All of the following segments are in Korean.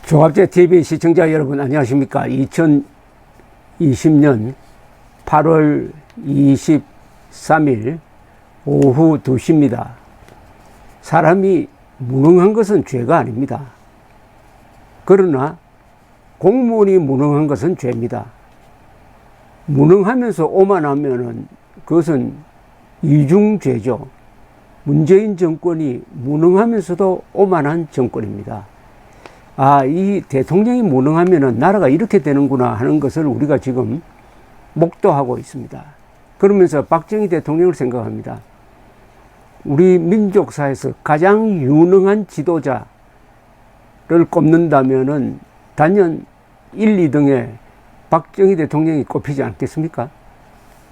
종합제TV 시청자 여러분 안녕하십니까. 2020년 8월 23일 오후 2시입니다. 사람이 무능한 것은 죄가 아닙니다. 그러나 공무원이 무능한 것은 죄입니다. 무능하면서 오만하면은 그것은 이중죄죠. 문재인 정권이 무능하면서도 오만한 정권입니다. 이 대통령이 무능하면은 나라가 이렇게 되는구나 하는 것을 우리가 지금 목도하고 있습니다. 그러면서 박정희 대통령을 생각합니다. 우리 민족사에서 가장 유능한 지도자를 꼽는다면은 단연 1, 2등에 박정희 대통령이 꼽히지 않겠습니까?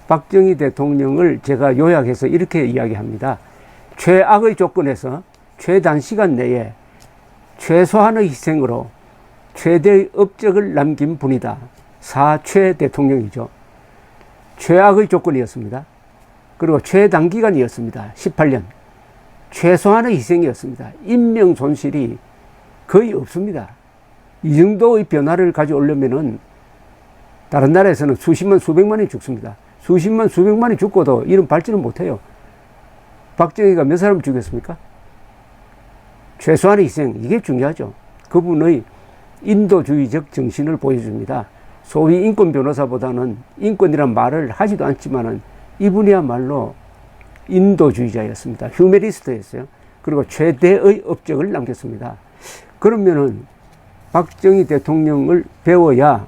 박정희 대통령을 제가 요약해서 이렇게 이야기합니다. 최악의 조건에서 최단시간 내에 최소한의 희생으로 최대의 업적을 남긴 분이다. 사최 대통령이죠. 최악의 조건이었습니다. 그리고 최단기간이었습니다. 18년. 최소한의 희생이었습니다. 인명 손실이 거의 없습니다. 이 정도의 변화를 가져오려면은 다른 나라에서는 수십만, 수백만이 죽습니다. 수십만, 수백만이 죽고도 이런 발전은 못해요. 박정희가 몇 사람을 죽였습니까? 최소한의 희생, 이게 중요하죠. 그분의 인도주의적 정신을 보여줍니다. 소위 인권 변호사보다는 인권이란 말을 하지도 않지만은 이분이야말로 인도주의자였습니다. 휴메니스트였어요. 그리고 최대의 업적을 남겼습니다. 그러면은 박정희 대통령을 배워야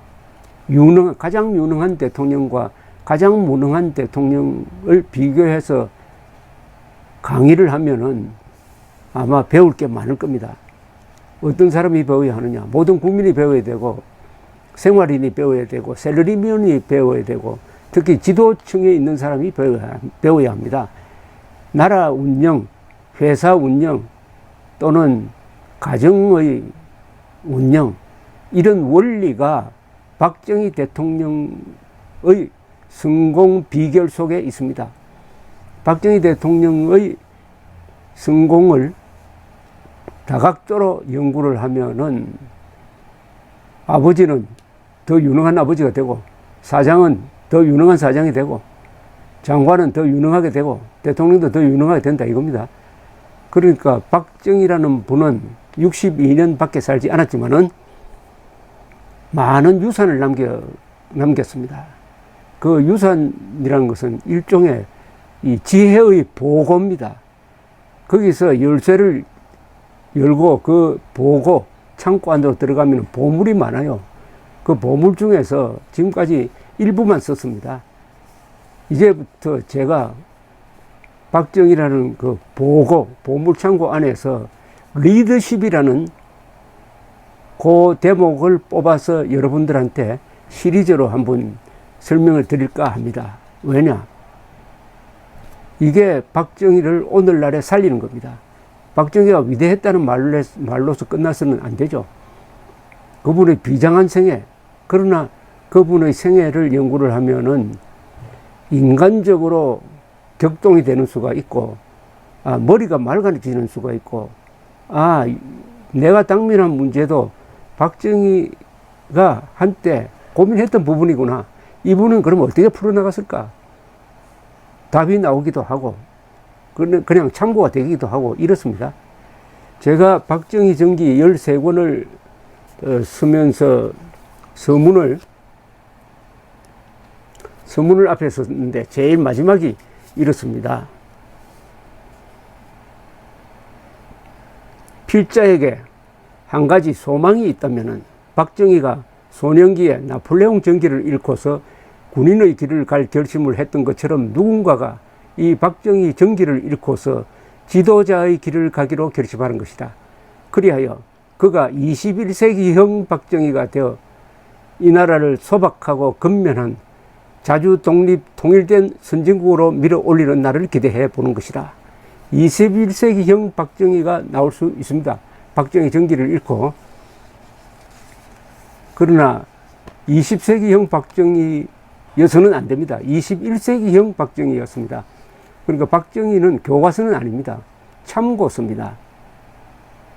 가장 유능한 대통령과 가장 무능한 대통령을 비교해서 강의를 하면은 아마 배울 게 많을 겁니다. 어떤 사람이 배워야 하느냐. 모든 국민이 배워야 되고, 생활인이 배워야 되고, 샐러리맨이 배워야 되고, 특히 지도층에 있는 사람이 배워야 합니다. 나라 운영, 회사 운영, 또는 가정의 운영, 이런 원리가 박정희 대통령의 성공 비결 속에 있습니다. 박정희 대통령의 성공을 다각도로 연구를 하면은 아버지는 더 유능한 아버지가 되고, 사장은 더 유능한 사장이 되고, 장관은 더 유능하게 되고, 대통령도 더 유능하게 된다 이겁니다. 그러니까 박정희라는 분은 62년 밖에 살지 않았지만은 많은 유산을 남겼습니다. 그 유산이라는 것은 일종의 이 지혜의 보고입니다. 거기서 열쇠를 열고 그 보고 창고 안으로 들어가면 보물이 많아요. 그 보물 중에서 지금까지 일부만 썼습니다. 이제부터 제가 박정희라는 그 보물 창고 안에서 리더십이라는 그 대목을 뽑아서 여러분들한테 시리즈로 한번 설명을 드릴까 합니다. 왜냐? 이게 박정희를 오늘날에 살리는 겁니다. 박정희가 위대했다는 말로서 끝나서는 안 되죠. 그분의 비장한 생애, 그러나 그분의 생애를 연구를 하면은 인간적으로 격동이 되는 수가 있고, 머리가 맑아지는 수가 있고, 내가 당면한 문제도 박정희가 한때 고민했던 부분이구나. 이분은 그럼 어떻게 풀어나갔을까? 답이 나오기도 하고, 그냥 참고가 되기도 하고, 이렇습니다. 제가 박정희 전기 13권을 쓰면서 서문을 앞에 썼는데, 제일 마지막이 이렇습니다. 필자에게 한 가지 소망이 있다면은 박정희가 소년기에 나폴레옹 전기를 잃고서 군인의 길을 갈 결심을 했던 것처럼 누군가가 이 박정희 전기를 잃고서 지도자의 길을 가기로 결심하는 것이다. 그리하여 그가 21세기형 박정희가 되어 이 나라를 소박하고 근면한 자주 통일된 선진국으로 밀어 올리는 날을 기대해 보는 것이다. 21세기형 박정희가 나올 수 있습니다. 박정희 전기를 잃고. 그러나 20세기형 박정희여서는 안 됩니다. 21세기형 박정희였습니다. 그러니까 박정희는 교과서는 아닙니다. 참고서입니다.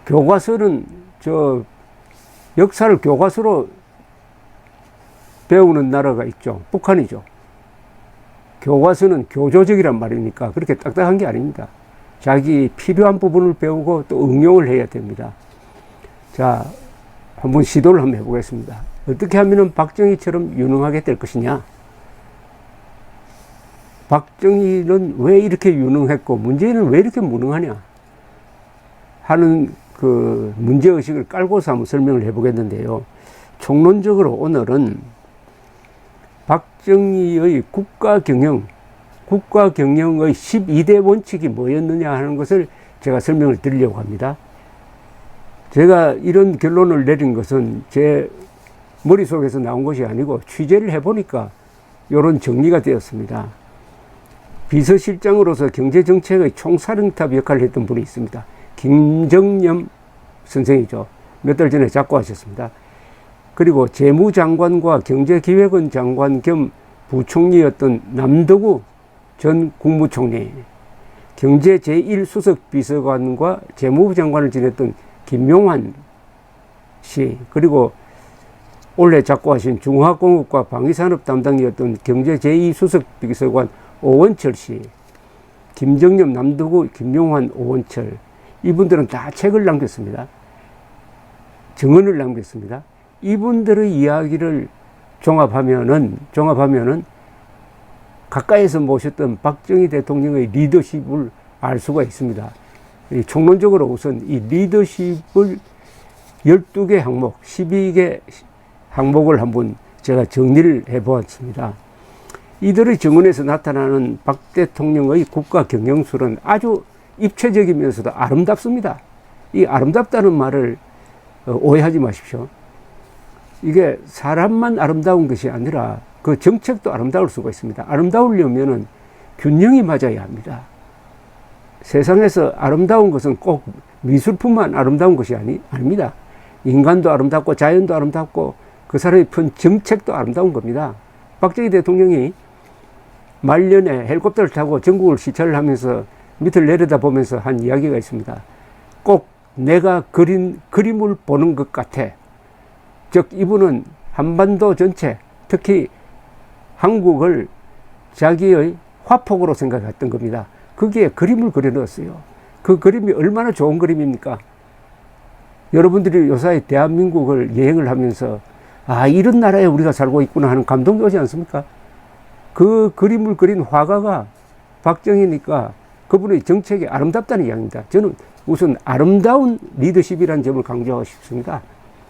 교과서는 역사를 교과서로 배우는 나라가 있죠. 북한이죠. 교과서는 교조적이란 말이니까 그렇게 딱딱한 게 아닙니다. 자기 필요한 부분을 배우고 또 응용을 해야 됩니다. 자, 한번 시도를 한번 해보겠습니다. 어떻게 하면 박정희처럼 유능하게 될 것이냐? 박정희는 왜 이렇게 유능했고 문재인은 왜 이렇게 무능하냐? 하는 그 문제의식을 깔고서 한번 설명을 해보겠는데요. 총론적으로 오늘은 박정희의 국가경영의 12대 원칙이 뭐였느냐 하는 것을 제가 설명을 드리려고 합니다. 제가 이런 결론을 내린 것은 제 머릿속에서 나온 것이 아니고 취재를 해보니까 이런 정리가 되었습니다. 비서실장으로서 경제정책의 총사령탑 역할을 했던 분이 있습니다. 김정념 선생이죠. 몇 달 전에 작고하셨습니다. 그리고 재무장관과 경제기획원 장관 겸 부총리였던 남덕우 전 국무총리, 경제 제1수석 비서관과 재무부 장관을 지냈던 김용환 씨, 그리고 올해 작고하신 중화공업과 방위산업 담당이었던 경제 제2수석 비서관 오원철 씨, 김정념, 남덕우, 김용환, 오원철, 이분들은 다 책을 남겼습니다. 증언을 남겼습니다. 이분들의 이야기를 종합하면은 가까이서 모셨던 박정희 대통령의 리더십을 알 수가 있습니다. 총론적으로 우선 이 리더십을 12개 항목, 12개 항목을 한번 제가 정리를 해보았습니다. 이들의 증언에서 나타나는 박 대통령의 국가 경영술은 아주 입체적이면서도 아름답습니다. 이 아름답다는 말을 오해하지 마십시오. 이게 사람만 아름다운 것이 아니라 그 정책도 아름다울 수가 있습니다. 아름다우려면은 균형이 맞아야 합니다. 세상에서 아름다운 것은 꼭 미술품만 아름다운 것이 아닙니다. 인간도 아름답고 자연도 아름답고 그 사람이 편 정책도 아름다운 겁니다. 박정희 대통령이 말년에 헬리콥터를 타고 전국을 시찰을 하면서 밑을 내려다보면서 한 이야기가 있습니다. 꼭 내가 그린 그림을 보는 것 같아. 즉 이분은 한반도 전체, 특히 한국을 자기의 화폭으로 생각했던 겁니다. 거기에 그림을 그려 넣었어요. 그 그림이 얼마나 좋은 그림입니까? 여러분들이 요사이 대한민국을 여행을 하면서 아, 이런 나라에 우리가 살고 있구나 하는 감동이 오지 않습니까? 그 그림을 그린 화가가 박정희니까 그분의 정책이 아름답다는 이야기입니다. 저는 우선 아름다운 리더십이라는 점을 강조하고 싶습니다.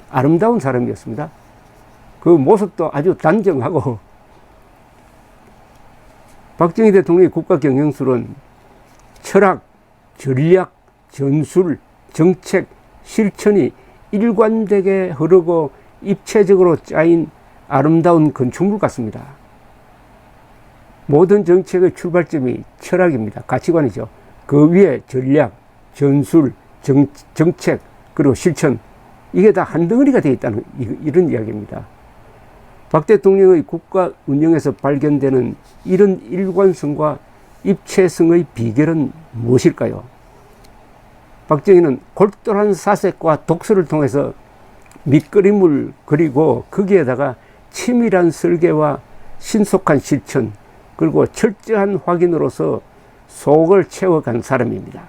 아름다운 사람이었습니다. 그 모습도 아주 단정하고, 박정희 대통령의 국가 경영술은 철학, 전략, 전술, 정책, 실천이 일관되게 흐르고 입체적으로 짜인 아름다운 건축물 같습니다. 모든 정책의 출발점이 철학입니다. 가치관이죠. 그 위에 전략, 전술, 정책, 그리고 실천, 이게 다 한 덩어리가 되어 있다는 이런 이야기입니다. 박 대통령의 국가 운영에서 발견되는 이런 일관성과 입체성의 비결은 무엇일까요? 박정희는 골똘한 사색과 독서를 통해서 밑그림을 그리고 거기에다가 치밀한 설계와 신속한 실천, 그리고 철저한 확인으로서 속을 채워간 사람입니다.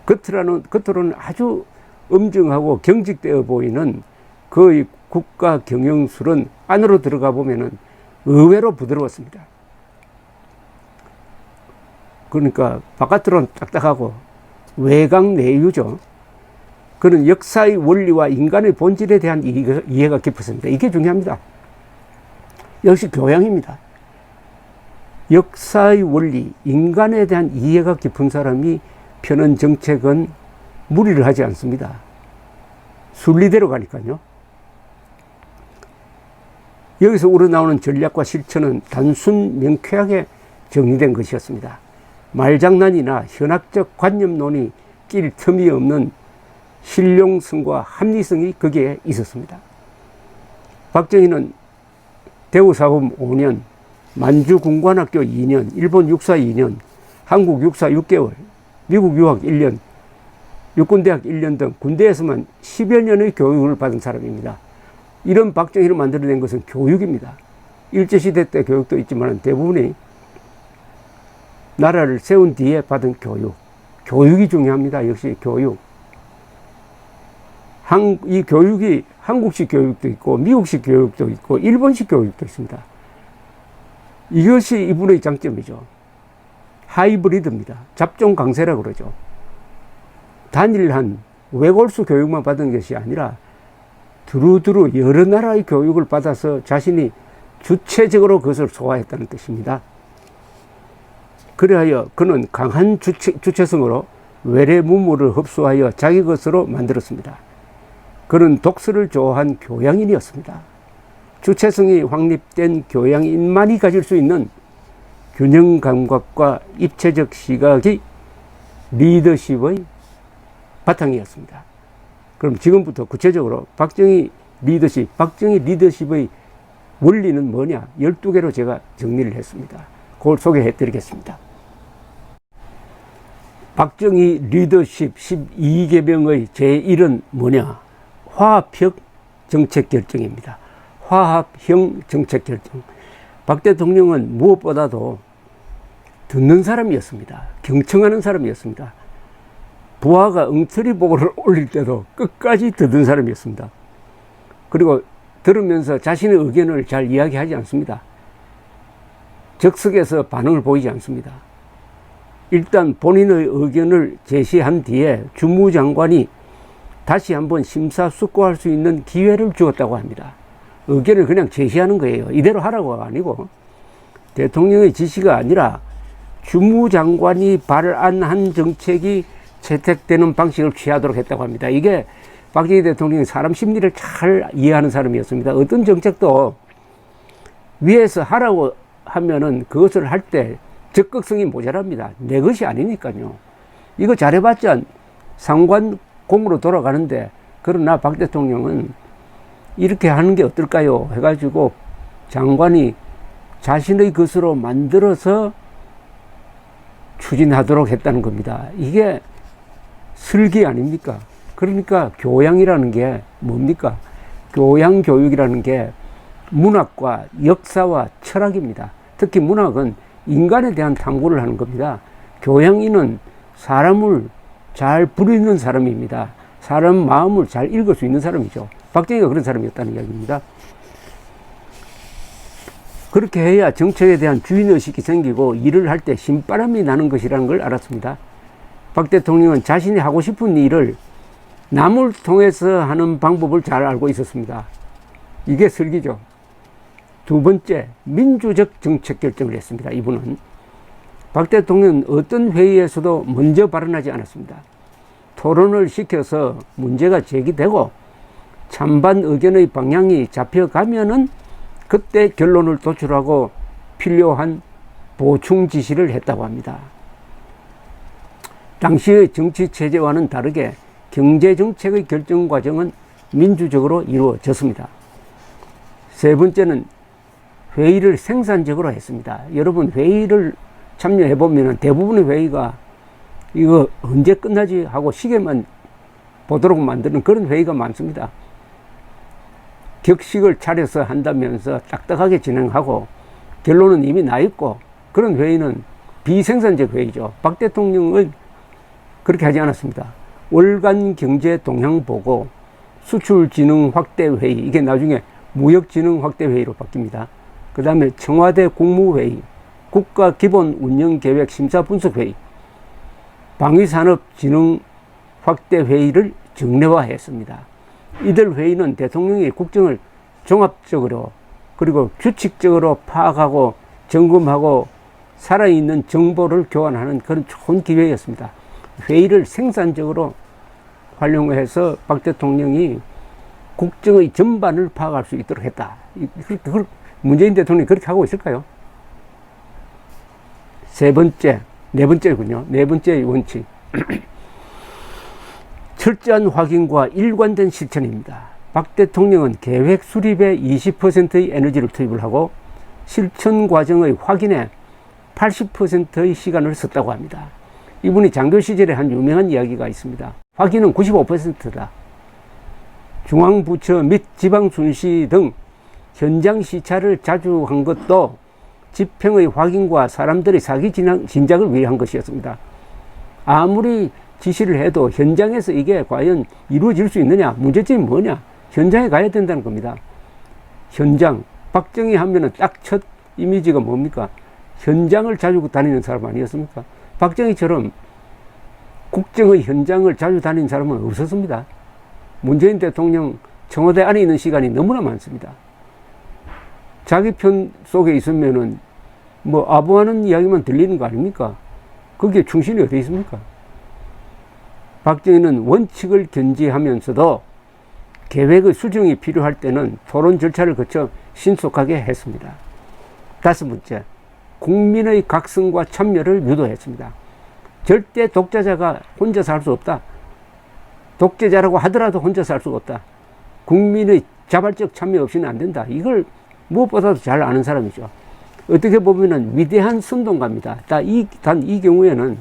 겉으로는 아주 엄정하고 경직되어 보이는 그의 국가 경영술은 안으로 들어가 보면은 의외로 부드러웠습니다. 그러니까 바깥으로는 딱딱하고 외강내유죠. 그는 역사의 원리와 인간의 본질에 대한 이해가 깊었습니다. 이게 중요합니다. 역시 교양입니다. 역사의 원리, 인간에 대한 이해가 깊은 사람이 펴는 정책은 무리를 하지 않습니다. 순리대로 가니까요. 여기서 우러나오는 전략과 실천은 단순 명쾌하게 정리된 것이었습니다. 말장난이나 현학적 관념론이 낄 틈이 없는 실용성과 합리성이 거기에 있었습니다. 박정희는 대우사범 5년, 만주군관학교 2년, 일본 육사 2년, 한국 육사 6개월, 미국 유학 1년, 육군대학 1년 등 군대에서만 10여 년의 교육을 받은 사람입니다. 이런 박정희를 만들어낸 것은 교육입니다. 일제시대 때 교육도 있지만 대부분이 나라를 세운 뒤에 받은 교육. 교육이 중요합니다. 역시 교육. 이 교육이 한국식 교육도 있고 미국식 교육도 있고 일본식 교육도 있습니다. 이것이 이분의 장점이죠. 하이브리드입니다. 잡종 강세라고 그러죠. 단일한 외골수 교육만 받은 것이 아니라 두루두루 여러 나라의 교육을 받아서 자신이 주체적으로 그것을 소화했다는 뜻입니다. 그래하여 그는 강한 주체성으로 외래 문물을 흡수하여 자기 것으로 만들었습니다. 그는 독서를 좋아한 교양인이었습니다. 주체성이 확립된 교양인만이 가질 수 있는 균형 감각과 입체적 시각이 리더십의 바탕이었습니다. 그럼 지금부터 구체적으로 박정희 리더십의 원리는 뭐냐? 12개로 제가 정리를 했습니다. 그걸 소개해 드리겠습니다. 박정희 리더십 12계명의 제1은 뭐냐? 화합형 정책 결정입니다. 화합형 정책 결정. 박 대통령은 무엇보다도 듣는 사람이었습니다. 경청하는 사람이었습니다. 부하가 엉터리 보고를 올릴 때도 끝까지 듣는 사람이었습니다. 그리고 들으면서 자신의 의견을 잘 이야기하지 않습니다. 적석에서 반응을 보이지 않습니다. 일단 본인의 의견을 제시한 뒤에 주무장관이 다시 한번 심사숙고할 수 있는 기회를 주었다고 합니다. 의견을 그냥 제시하는 거예요. 이대로 하라고가 아니고 대통령의 지시가 아니라 주무장관이 발안한 정책이 채택되는 방식을 취하도록 했다고 합니다. 이게 박정희 대통령이 사람 심리를 잘 이해하는 사람이었습니다. 어떤 정책도 위에서 하라고 하면은 그것을 할 때 적극성이 모자랍니다. 내 것이 아니니까요. 이거 잘해봤자 상관공으로 돌아가는데, 그러나 박 대통령은 이렇게 하는 게 어떨까요? 해가지고 장관이 자신의 것으로 만들어서 추진하도록 했다는 겁니다. 이게 슬기 아닙니까? 그러니까 교양이라는 게 뭡니까? 교양교육이라는 게 문학과 역사와 철학입니다. 특히 문학은 인간에 대한 탐구를 하는 겁니다. 교양인은 사람을 잘 부리는 사람입니다. 사람 마음을 잘 읽을 수 있는 사람이죠. 박정희가 그런 사람이었다는 이야기입니다. 그렇게 해야 정책에 대한 주인의식이 생기고 일을 할 때 신바람이 나는 것이라는 걸 알았습니다. 박 대통령은 자신이 하고 싶은 일을 남을 통해서 하는 방법을 잘 알고 있었습니다. 이게 슬기죠. 두 번째, 민주적 정책 결정을 했습니다. 이분은 박 대통령은 어떤 회의에서도 먼저 발언하지 않았습니다. 토론을 시켜서 문제가 제기되고 찬반 의견의 방향이 잡혀가면은 그때 결론을 도출하고 필요한 보충 지시를 했다고 합니다. 당시의 정치 체제와는 다르게 경제 정책의 결정 과정은 민주적으로 이루어졌습니다. 세 번째는 회의를 생산적으로 했습니다. 여러분, 회의를 참여해 보면 대부분의 회의가 이거 언제 끝나지 하고 시계만 보도록 만드는 그런 회의가 많습니다. 격식을 차려서 한다면서 딱딱하게 진행하고 결론은 이미 나 있고, 그런 회의는 비생산적 회의죠. 박 대통령은 그렇게 하지 않았습니다. 월간 경제 동향 보고 수출 진흥 확대 회의, 이게 나중에 무역 진흥 확대 회의로 바뀝니다. 그 다음에 청와대 국무회의, 국가 기본 운영 계획 심사 분석 회의, 방위산업 진흥 확대 회의를 정례화했습니다. 이들 회의는 대통령이 국정을 종합적으로 그리고 규칙적으로 파악하고 점검하고 살아있는 정보를 교환하는 그런 좋은 기회였습니다. 회의를 생산적으로 활용해서 박 대통령이 국정의 전반을 파악할 수 있도록 했다. 문재인 대통령이 그렇게 하고 있을까요? 네 번째군요. 네 번째 원칙. 철저한 확인과 일관된 실천입니다. 박 대통령은 계획 수립에 20%의 에너지를 투입을 하고 실천 과정의 확인에 80%의 시간을 썼다고 합니다. 이분이 장교 시절에 한 유명한 이야기가 있습니다. 확인은 95%다. 중앙부처 및 지방순시 등 현장 시찰을 자주 한 것도 집행의 확인과 사람들의 사기 진작을 위해 한 것이었습니다. 아무리 지시를 해도 현장에서 이게 과연 이루어질 수 있느냐, 문제점이 뭐냐, 현장에 가야 된다는 겁니다. 현장, 박정희 하면은 딱 첫 이미지가 뭡니까? 현장을 자주 다니는 사람 아니었습니까? 박정희처럼 국정의 현장을 자주 다니는 사람은 없었습니다. 문재인 대통령 청와대 안에 있는 시간이 너무나 많습니다. 자기 편 속에 있으면은 뭐 아부하는 이야기만 들리는 거 아닙니까? 거기에 충신이 어디 있습니까? 박정희는 원칙을 견지하면서도 계획의 수정이 필요할 때는 토론 절차를 거쳐 신속하게 했습니다. 5번째, 국민의 각성과 참여를 유도했습니다. 절대 독재자가 혼자서 할 수 없다. 독재자라고 하더라도 혼자서 할 수가 없다. 국민의 자발적 참여 없이는 안 된다. 이걸 무엇보다도 잘 아는 사람이죠. 어떻게 보면은 위대한 선동가입니다. 단 이 경우에는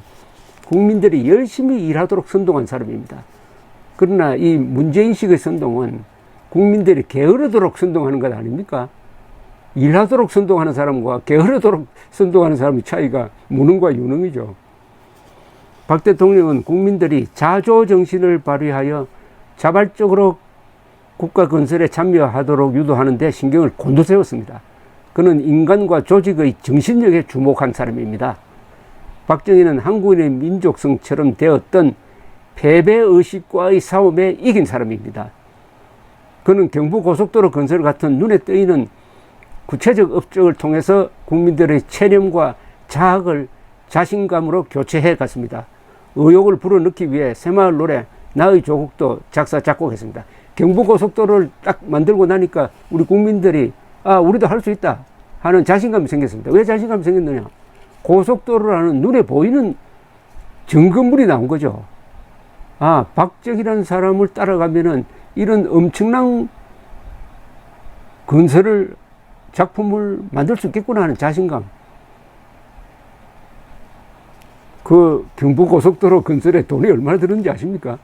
국민들이 열심히 일하도록 선동한 사람입니다. 그러나 이 문제인식의 선동은 국민들이 게으르도록 선동하는 것 아닙니까? 일하도록 선동하는 사람과 게으르도록 선동하는 사람의 차이가 무능과 유능이죠. 박 대통령은 국민들이 자조정신을 발휘하여 자발적으로 국가 건설에 참여하도록 유도하는 데 신경을 곤두세웠습니다. 그는 인간과 조직의 정신력에 주목한 사람입니다. 박정희는 한국인의 민족성처럼 되었던 패배의식과의 싸움에 이긴 사람입니다. 그는 경부고속도로 건설 같은 눈에 띄는 구체적 업적을 통해서 국민들의 체념과 자학을 자신감으로 교체해 갔습니다. 의욕을 불어넣기 위해 새마을 노래 나의 조국도 작사 작곡했습니다. 경부고속도로를 딱 만들고 나니까 우리 국민들이 우리도 할 수 있다 하는 자신감이 생겼습니다. 왜 자신감이 생겼느냐? 고속도로라는 눈에 보이는 증거물이 나온 거죠. 박정희라는 사람을 따라가면은 이런 엄청난 건설을 작품을 만들 수 있겠구나 하는 자신감. 그 경부고속도로 건설에 돈이 얼마나 들었는지 아십니까?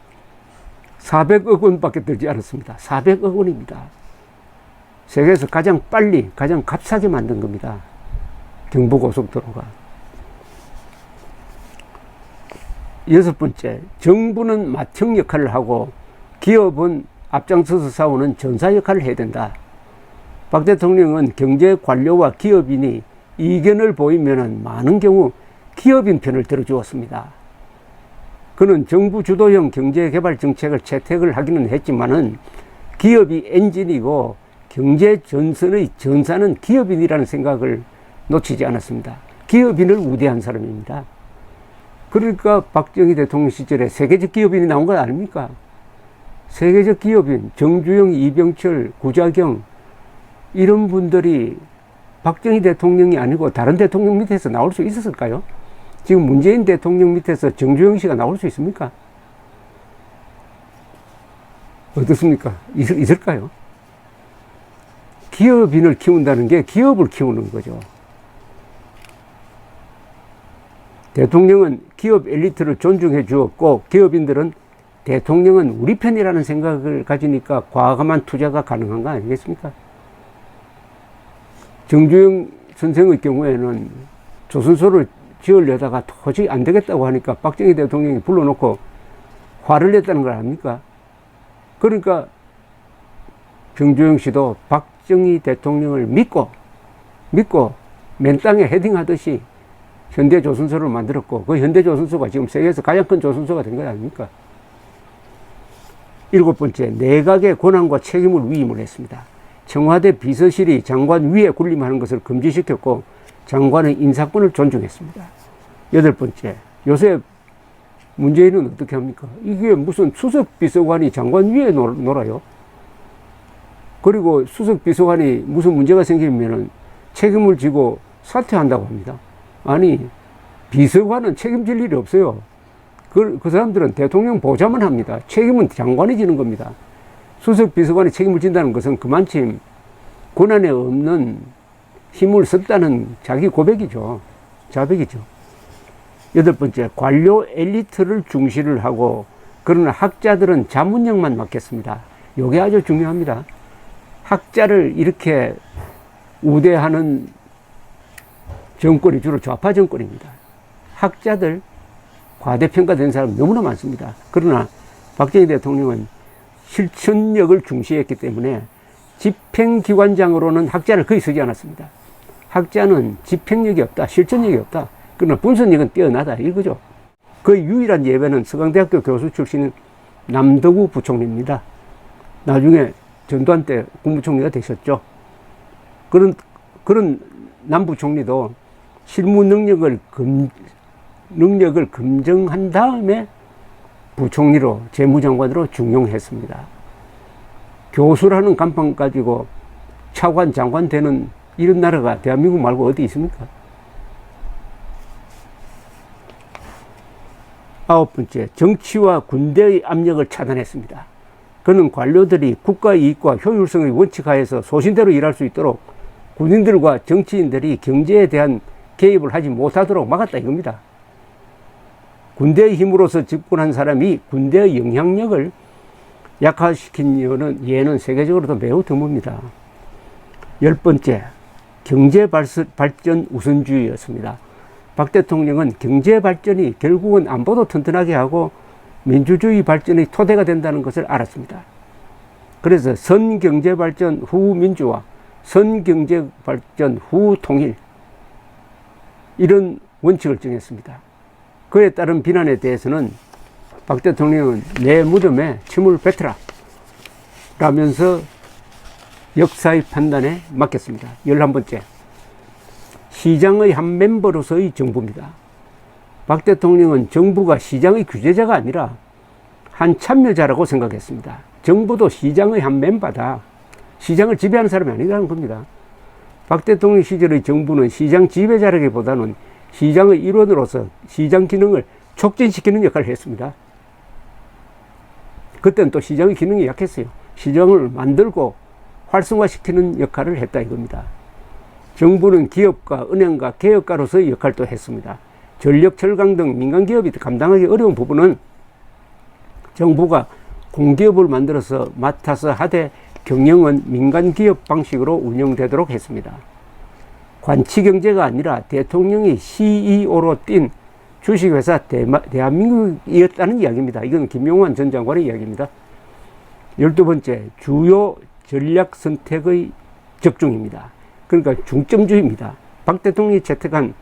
400억 원밖에 들지 않았습니다. 400억 원입니다. 세계에서 가장 빨리, 가장 값싸게 만든 겁니다. 경부고속도로가. 6번째, 정부는 맏형 역할을 하고 기업은 앞장서서 싸우는 전사 역할을 해야 된다. 박 대통령은 경제 관료와 기업인이 이견을 보이면 많은 경우 기업인 편을 들어주었습니다. 그는 정부 주도형 경제개발 정책을 채택을 하기는 했지만은 기업이 엔진이고 경제 전선의 전사는 기업인이라는 생각을 놓치지 않았습니다. 기업인을 우대한 사람입니다. 그러니까 박정희 대통령 시절에 세계적 기업인이 나온 것 아닙니까? 세계적 기업인, 정주영, 이병철, 구자경 이런 분들이 박정희 대통령이 아니고 다른 대통령 밑에서 나올 수 있었을까요? 지금 문재인 대통령 밑에서 정주영 씨가 나올 수 있습니까? 어떻습니까? 있을까요? 기업인을 키운다는 게 기업을 키우는 거죠. 대통령은 기업 엘리트를 존중해 주었고 기업인들은 대통령은 우리 편이라는 생각을 가지니까 과감한 투자가 가능한 거 아니겠습니까? 정주영 선생의 경우에는 조선소를 지으려다가 도저히 안 되겠다고 하니까 박정희 대통령이 불러놓고 화를 냈다는 걸 압니까? 그러니까 정주영 씨도 박정희 대통령을 믿고 맨 땅에 헤딩하듯이 현대조선소를 만들었고 그 현대조선소가 지금 세계에서 가장 큰 조선소가 된 거 아닙니까? 7번째, 내각의 권한과 책임을 위임을 했습니다. 청와대 비서실이 장관 위에 군림하는 것을 금지시켰고 장관의 인사권을 존중했습니다. 8번째, 요새 문재인은 어떻게 합니까? 이게 무슨 수석 비서관이 장관 위에 놀아요? 그리고 수석 비서관이 무슨 문제가 생기면은 책임을 지고 사퇴한다고 합니다. 아니, 비서관은 책임질 일이 없어요. 그 사람들은 대통령 보좌만 합니다. 책임은 장관이 지는 겁니다. 수석 비서관이 책임을 진다는 것은 그만큼 권한에 없는 힘을 썼다는 자기 고백이죠. 자백이죠. 8번째, 관료 엘리트를 중시를 하고 그러나 학자들은 자문력만 맡겼습니다. 요게 아주 중요합니다. 학자를 이렇게 우대하는 정권이 주로 좌파 정권입니다. 학자들 과대평가된 사람 너무나 많습니다. 그러나 박정희 대통령은 실천력을 중시했기 때문에 집행기관장으로는 학자를 거의 쓰지 않았습니다. 학자는 집행력이 없다, 실천력이 없다. 그러나 분석력은 뛰어나다 이거죠. 그 유일한 예배는 서강대학교 교수 출신인 남덕우 부총리입니다. 나중에 전두환 때 국무총리가 되셨죠. 그런 남 부총리도 실무 능력을 검증한 다음에 부총리로, 재무장관으로 중용했습니다. 교수라는 간판 가지고 차관, 장관 되는 이런 나라가 대한민국 말고 어디 있습니까? 9번째, 정치와 군대의 압력을 차단했습니다. 그는 관료들이 국가 이익과 효율성의 원칙 하에서 소신대로 일할 수 있도록 군인들과 정치인들이 경제에 대한 개입을 하지 못하도록 막았다 이겁니다. 군대의 힘으로서 집권한 사람이 군대의 영향력을 약화시킨 예는 세계적으로도 매우 드뭅니다. 10번째, 경제 발전 우선주의였습니다. 박 대통령은 경제 발전이 결국은 안보도 튼튼하게 하고 민주주의 발전의 토대가 된다는 것을 알았습니다. 그래서 선경제 발전 후 민주화, 선경제 발전 후 통일, 이런 원칙을 정했습니다. 그에 따른 비난에 대해서는 박 대통령은 내 무덤에 침을 뱉어라 라면서 역사의 판단에 맡겼습니다. 11번째, 시장의 한 멤버로서의 정부입니다. 박 대통령은 정부가 시장의 규제자가 아니라 한 참여자라고 생각했습니다. 정부도 시장의 한 멤버다. 시장을 지배하는 사람이 아니라는 겁니다. 박 대통령 시절의 정부는 시장 지배자라기보다는 시장의 일원으로서 시장 기능을 촉진시키는 역할을 했습니다. 그때는 또 시장의 기능이 약했어요. 시장을 만들고 활성화시키는 역할을 했다 이겁니다. 정부는 기업가, 은행가, 개혁가로서의 역할도 했습니다. 전력, 철강 등 민간기업이 감당하기 어려운 부분은 정부가 공기업을 만들어서 맡아서 하되 경영은 민간기업 방식으로 운영되도록 했습니다. 관치경제가 아니라 대통령이 CEO로 뛴 주식회사 대한민국이었다는 이야기입니다. 이건 김용환 전 장관의 이야기입니다. 12번째, 주요 전략 선택의 적중입니다. 그러니까 중점주의입니다. 박 대통령이 채택한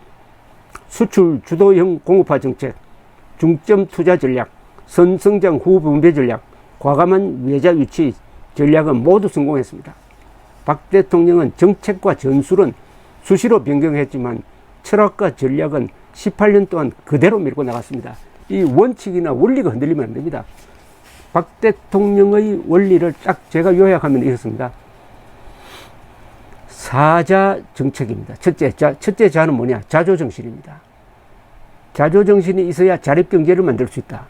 수출 주도형 공업화 정책, 중점 투자 전략, 선성장 후 분배 전략, 과감한 외자 유치 전략은 모두 성공했습니다. 박 대통령은 정책과 전술은 수시로 변경했지만 철학과 전략은 18년 동안 그대로 밀고 나갔습니다. 이 원칙이나 원리가 흔들리면 안 됩니다. 박 대통령의 원리를 딱 제가 요약하면 이렇습니다. 사자 정책입니다. 첫째 자는 뭐냐? 자조정신입니다. 자조정신이 있어야 자립경제를 만들 수 있다.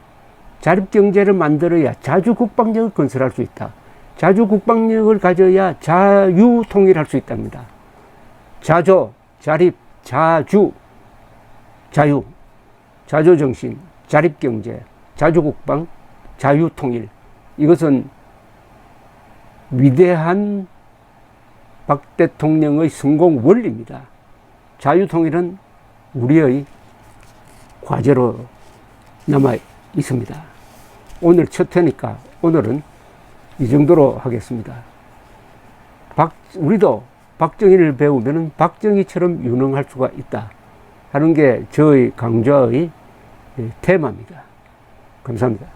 자립경제를 만들어야 자주국방력을 건설할 수 있다. 자주국방력을 가져야 자유통일할 수 있답니다. 자조, 자립, 자주, 자유, 자조정신, 자립경제, 자주국방, 자유통일. 이것은 위대한 박 대통령의 성공 원리입니다. 자유통일은 우리의 과제로 남아 있습니다. 오늘 첫 회니까 오늘은 이 정도로 하겠습니다. 우리도 박정희를 배우면 박정희처럼 유능할 수가 있다 하는 게 저의 강좌의 테마입니다. 감사합니다.